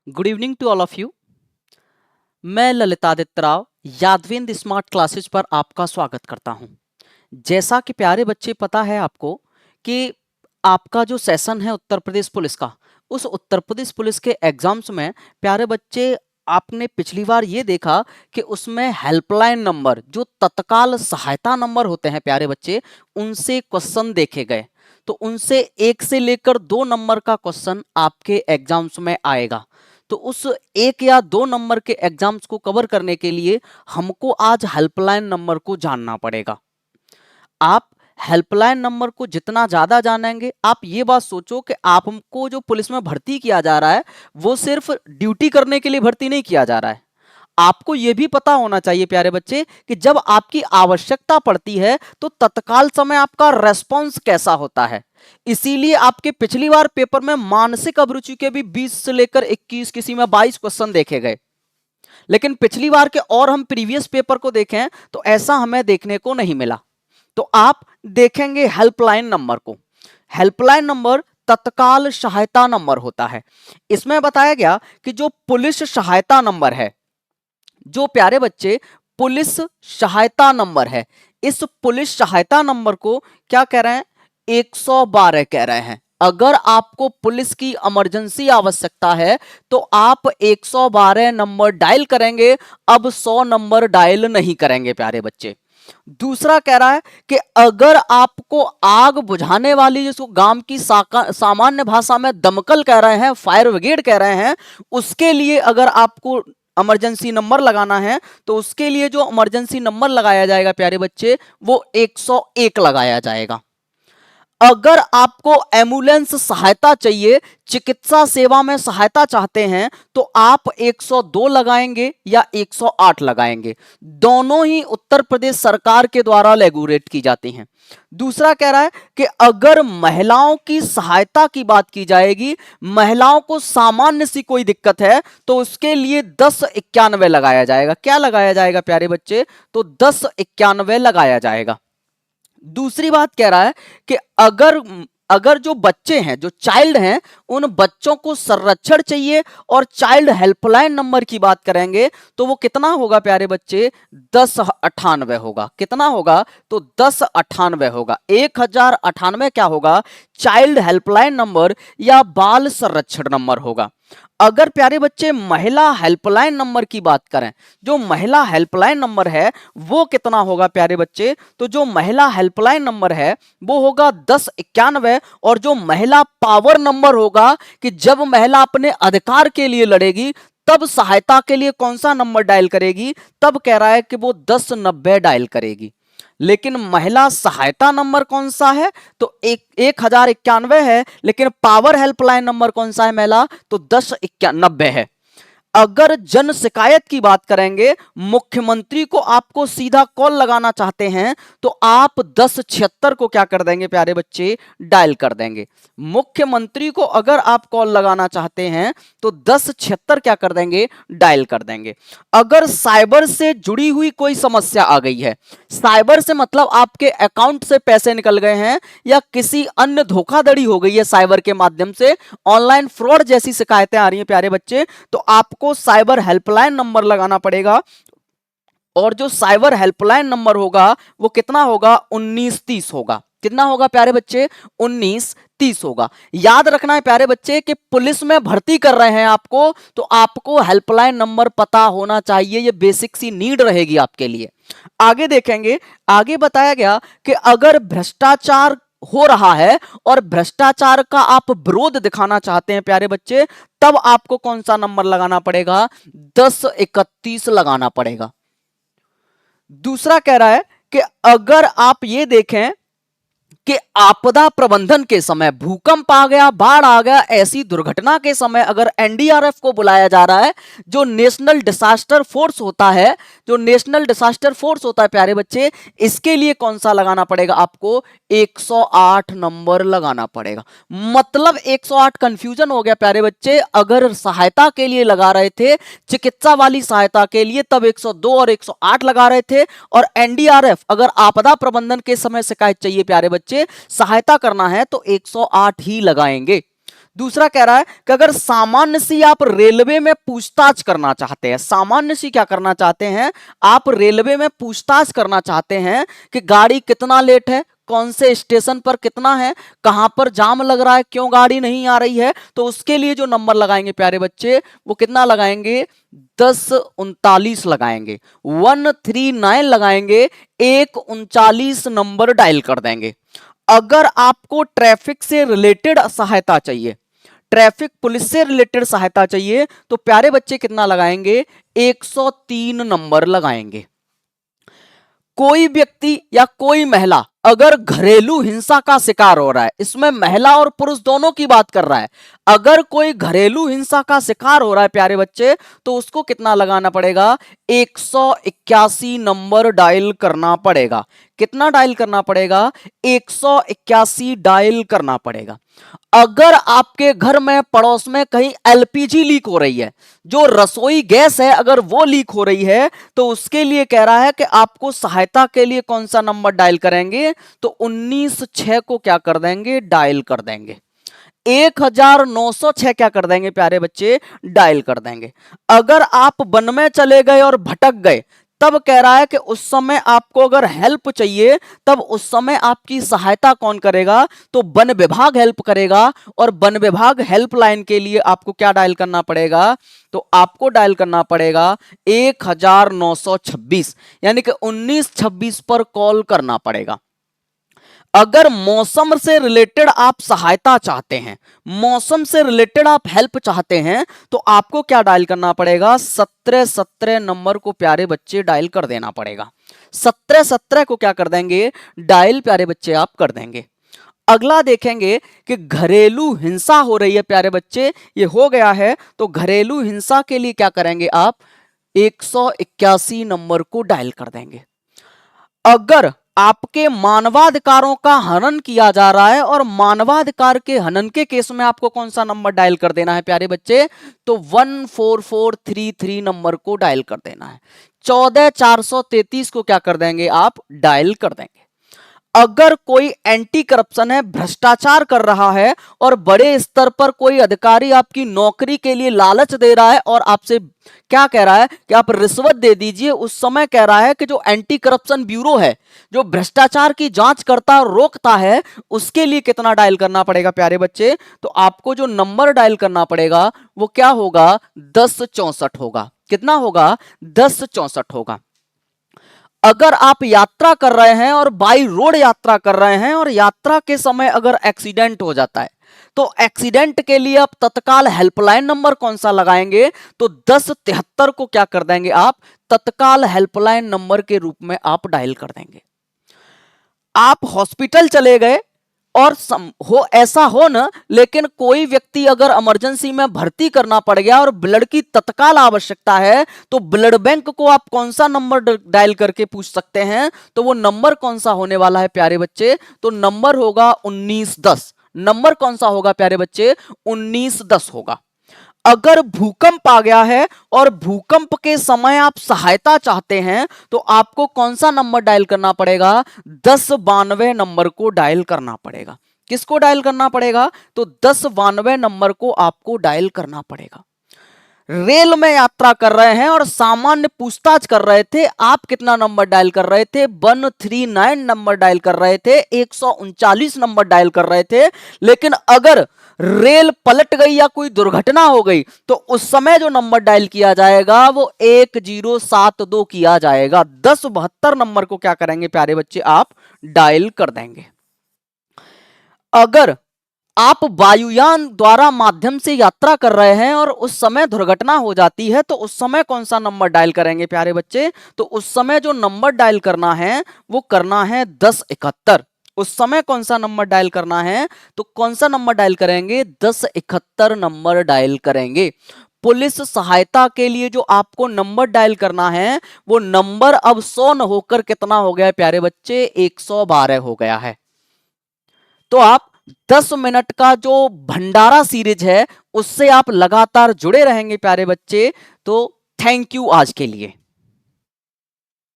Good evening to all of you. मैं Lalitaditya Rao Yadavendra smart classes पर आपका स्वागत करता हूं। जैसा कि प्यारे बच्चे पता है आपको कि आपका जो सेशन है उत्तर प्रदेश पुलिस का, उस उत्तर प्रदेश पुलिस के एग्जाम्स में प्यारे बच्चे आपने पिछली बार ये देखा कि उसमें हेल्पलाइन नंबर जो तत्काल सहायता नंबर होते हैं प्यारे बच्चे, उनसे क्वेश्चन देखे गए। तो उनसे 1 से लेकर 2 नंबर का क्वेश्चन आपके एग्जाम्स में आएगा। तो उस 1 या 2 नंबर के एग्जाम्स को कवर करने के लिए हमको आज हेल्पलाइन नंबर को जानना पड़ेगा। आप हेल्पलाइन नंबर को जितना ज्यादा जानेंगे, आप ये बात सोचो कि आपको जो पुलिस में भर्ती किया जा रहा है वो सिर्फ ड्यूटी करने के लिए भर्ती नहीं किया जा रहा है। आपको यह भी पता होना चाहिए प्यारे बच्चे कि जब आपकी आवश्यकता पड़ती है तो तत्काल समय आपका रेस्पॉन्स कैसा होता है। इसीलिए आपके पिछली बार पेपर में मानसिक अभिरुचि के भी 20 से लेकर 21, किसी में 22 क्वेश्चन देखे गए। लेकिन पिछली बार के और हम प्रीवियस पेपर को देखें तो ऐसा हमें देखने को नहीं मिला। तो आप देखेंगे हेल्पलाइन नंबर को। हेल्पलाइन नंबर तत्काल सहायता नंबर होता है। इसमें बताया गया कि जो पुलिस सहायता नंबर है, जो प्यारे बच्चे पुलिस सहायता नंबर है, इस पुलिस सहायता नंबर को क्या कह रहे हैं? 112 कह रहे हैं। अगर आपको पुलिस की इमरजेंसी आवश्यकता है तो आप 112 नंबर डायल करेंगे, अब 100 नंबर डायल नहीं करेंगे प्यारे बच्चे। दूसरा कह रहा है कि अगर आपको आग बुझाने वाली, जिसको गांव की सामान्य भाषा में दमकल कह रहे हैं, फायर ब्रिगेड कह रहे हैं, उसके लिए अगर आपको इमरजेंसी नंबर लगाना है तो उसके लिए जो इमरजेंसी नंबर लगाया जाएगा प्यारे बच्चे, वो 101 लगाया जाएगा। अगर आपको एम्बुलेंस सहायता चाहिए, चिकित्सा सेवा में सहायता चाहते हैं, तो आप 102 लगाएंगे या 108 लगाएंगे। दोनों ही उत्तर प्रदेश सरकार के द्वारा रेगुलेट की जाती हैं। दूसरा कह रहा है कि अगर महिलाओं की सहायता की बात की जाएगी, महिलाओं को सामान्य सी कोई दिक्कत है, तो उसके लिए 1091 लगाया जाएगा। क्या लगाया जाएगा प्यारे बच्चे? तो 1091 लगाया जाएगा। दूसरी बात कह रहा है कि अगर अगर जो बच्चे हैं, जो चाइल्ड हैं, उन बच्चों को संरक्षण चाहिए और चाइल्ड हेल्पलाइन नंबर की बात करेंगे तो वो कितना होगा प्यारे बच्चे? 1098 होगा। कितना होगा? तो 1098 होगा। 1098 क्या होगा? चाइल्ड हेल्पलाइन नंबर या बाल संरक्षण नंबर होगा। अगर प्यारे बच्चे महिला हेल्पलाइन नंबर की बात करें, जो महिला हेल्पलाइन नंबर है वो कितना होगा प्यारे बच्चे? तो जो महिला हेल्पलाइन नंबर है वो होगा 1091। और जो महिला पावर नंबर होगा कि जब महिला अपने अधिकार के लिए लड़ेगी तब सहायता के लिए कौन सा नंबर डायल करेगी, तब कह रहा है कि वो 1090 डायल करेगी। लेकिन महिला सहायता नंबर कौन सा है? तो 1091 है। लेकिन पावर हेल्पलाइन नंबर कौन सा है महिला? तो 1091 है। अगर जन शिकायत की बात करेंगे, मुख्यमंत्री को आपको सीधा कॉल लगाना चाहते हैं तो आप 1076 को क्या कर देंगे प्यारे बच्चे? डायल कर देंगे। मुख्यमंत्री को अगर आप कॉल लगाना चाहते हैं तो 1076 क्या कर देंगे? डायल कर देंगे। अगर साइबर से जुड़ी हुई कोई समस्या आ गई है, साइबर से मतलब आपके अकाउंट से पैसे निकल गए हैं या किसी अन्य धोखाधड़ी हो गई है साइबर के माध्यम से, ऑनलाइन फ्रॉड जैसी शिकायतें आ रही हैं प्यारे बच्चे, तो आपको साइबर हेल्पलाइन नंबर लगाना पड़ेगा। और जो साइबर हेल्पलाइन नंबर होगा वो कितना होगा? 1930 होगा। कितना होगा प्यारे बच्चे? 1930 होगा। याद रखना है प्यारे बच्चे कि पुलिस में भर्ती कर रहे हैं आपको, तो आपको हेल्पलाइन नंबर पता होना चाहिए। ये बेसिक सी नीड रहेगी आपके लिए। आगे देखेंगे, आगे बताया गया कि अगर भ्रष्टाचार हो रहा है और भ्रष्टाचार का आप विरोध दिखाना चाहते हैं प्यारे बच्चे, तब आपको कौन सा नंबर लगाना पड़ेगा? 1031 लगाना पड़ेगा। दूसरा कह रहा है कि अगर आप ये देखें कि आपदा प्रबंधन के समय, भूकंप आ गया, बाढ़ आ गया, ऐसी दुर्घटना के समय अगर एनडीआरएफ को बुलाया जा रहा है, जो नेशनल डिजास्टर फोर्स होता है, जो नेशनल डिजास्टर फोर्स होता है प्यारे बच्चे, इसके लिए कौन सा लगाना पड़ेगा आपको? 108 नंबर लगाना पड़ेगा। मतलब 108 कंफ्यूजन हो गया प्यारे बच्चे। अगर सहायता के लिए लगा रहे थे, चिकित्सा वाली सहायता के लिए, तब 102 और 108 लगा रहे थे। और एनडीआरएफ अगर आपदा प्रबंधन के समय शिकायत चाहिए प्यारे बच्चे, सहायता करना है, तो 108 ही लगाएंगे। दूसरा कह रहा है कि अगर सामान्य सी आप रेलवे में पूछताछ करना चाहते हैं, सामान्य सी क्या करना चाहते हैं, आप रेलवे में पूछताछ करना चाहते हैं कि गाड़ी कितना लेट है, कौन से स्टेशन पर कितना है, कहां पर जाम लग रहा है, क्यों गाड़ी नहीं आ रही है, तो उसके लिए जो नंबर लगाएंगे प्यारे बच्चे वो कितना लगाएंगे, 1039 लगाएंगे, 139 लगाएंगे, 139 नंबर डायल कर देंगे। अगर आपको ट्रैफिक से रिलेटेड सहायता चाहिए, ट्रैफिक पुलिस से रिलेटेड सहायता चाहिए, तो प्यारे बच्चे कितना लगाएंगे, 103 नंबर लगाएंगे। कोई व्यक्ति या कोई महिला अगर घरेलू हिंसा का शिकार हो रहा है, इसमें महिला और पुरुष दोनों की बात कर रहा है, अगर कोई घरेलू हिंसा का शिकार हो रहा है प्यारे बच्चे, तो उसको कितना लगाना पड़ेगा, 181 नंबर डायल करना पड़ेगा। कितना डायल करना पड़ेगा, 181 डायल करना पड़ेगा। अगर आपके घर में पड़ोस में कहीं एलपीजी लीक हो रही है, जो रसोई गैस है अगर वो लीक हो रही है, तो उसके लिए कह रहा है कि आपको सहायता के लिए कौन सा नंबर डायल करेंगे, तो 19 को क्या कर देंगे, डायल कर देंगे। 1906 क्या कर देंगे प्यारे बच्चे, डायल कर देंगे। अगर आप वन में चले गए और भटक गए, तब कह रहा है कि उस समय आपको अगर हेल्प चाहिए, तब उस समय आपकी सहायता कौन करेगा, तो वन विभाग हेल्प करेगा। और वन विभाग हेल्पलाइन के लिए आपको क्या डायल करना पड़ेगा, तो आपको डायल करना पड़ेगा 1926, यानी कि 1926 पर कॉल करना पड़ेगा। अगर मौसम से रिलेटेड आप सहायता चाहते हैं, मौसम से रिलेटेड आप हेल्प चाहते हैं, तो आपको क्या डायल करना पड़ेगा, 1717 नंबर को प्यारे बच्चे डायल कर देना पड़ेगा। 1717 को क्या कर देंगे, डायल प्यारे बच्चे आप कर देंगे। अगला देखेंगे कि घरेलू हिंसा हो रही है प्यारे बच्चे, ये हो गया है, तो घरेलू हिंसा के लिए क्या करेंगे आप, 181 नंबर को डायल कर देंगे। अगर आपके मानवाधिकारों का हनन किया जा रहा है, और मानवाधिकार के हनन के केस में आपको कौन सा नंबर डायल कर देना है प्यारे बच्चे, तो 14433 नंबर को डायल कर देना है। 14433 को क्या कर देंगे आप, डायल कर देंगे। अगर कोई एंटी करप्शन है, भ्रष्टाचार कर रहा है, और बड़े स्तर पर कोई अधिकारी आपकी नौकरी के लिए लालच दे रहा है और आपसे क्या कह रहा है कि आप रिश्वत दे दीजिए, उस समय कह रहा है कि जो एंटी करप्शन ब्यूरो है, जो भ्रष्टाचार की जांच करता और रोकता है, उसके लिए कितना डायल करना पड़ेगा प्यारे बच्चे, तो आपको जो नंबर डायल करना पड़ेगा वो क्या होगा, 1064 होगा। कितना होगा, 1064 होगा। अगर आप यात्रा कर रहे हैं और बाई रोड यात्रा कर रहे हैं, और यात्रा के समय अगर एक्सीडेंट हो जाता है, तो एक्सीडेंट के लिए आप तत्काल हेल्पलाइन नंबर कौन सा लगाएंगे, तो 1073 को क्या कर देंगे आप, तत्काल हेल्पलाइन नंबर के रूप में आप डायल कर देंगे। आप हॉस्पिटल चले गए और ऐसा हो ना, लेकिन कोई व्यक्ति अगर इमरजेंसी में भर्ती करना पड़ गया और ब्लड की तत्काल आवश्यकता है, तो ब्लड बैंक को आप कौन सा नंबर डायल करके पूछ सकते हैं, तो वो नंबर कौन सा होने वाला है प्यारे बच्चे, तो नंबर होगा 1910। नंबर कौन सा होगा प्यारे बच्चे, 1910 होगा। अगर भूकंप आ गया है और भूकंप के समय आप सहायता चाहते हैं, तो आपको कौन सा नंबर डायल करना पड़ेगा, 1092 नंबर को डायल करना पड़ेगा। किसको डायल करना पड़ेगा, तो 1092 नंबर को आपको डायल करना पड़ेगा। रेल में यात्रा कर रहे हैं और सामान्य पूछताछ कर रहे थे, आप कितना नंबर डायल कर रहे थे, 139 नंबर डायल कर रहे थे, 139 नंबर डायल कर रहे थे। लेकिन अगर रेल पलट गई या कोई दुर्घटना हो गई, तो उस समय जो नंबर डायल किया जाएगा वो 1072 किया जाएगा। 1072 नंबर को क्या करेंगे प्यारे बच्चे, आप डायल कर देंगे। अगर आप वायुयान द्वारा माध्यम से यात्रा कर रहे हैं और उस समय दुर्घटना हो जाती है, तो उस समय कौन सा नंबर डायल करेंगे प्यारे बच्चे, तो उस समय जो नंबर डायल करना है वो करना है 1071। उस समय कौन सा नंबर डायल करना है, तो कौन सा नंबर डायल करेंगे, 1071 नंबर डायल करेंगे। पुलिस सहायता के लिए जो आपको नंबर डायल करना है, वो नंबर अब 100 न होकर कितना हो गया है प्यारे बच्चे, 112 हो गया है। तो आप 10 मिनट का जो भंडारा सीरीज है, उससे आप लगातार जुड़े रहेंगे प्यारे बच्चे। तो थैंक यू आज के लिए।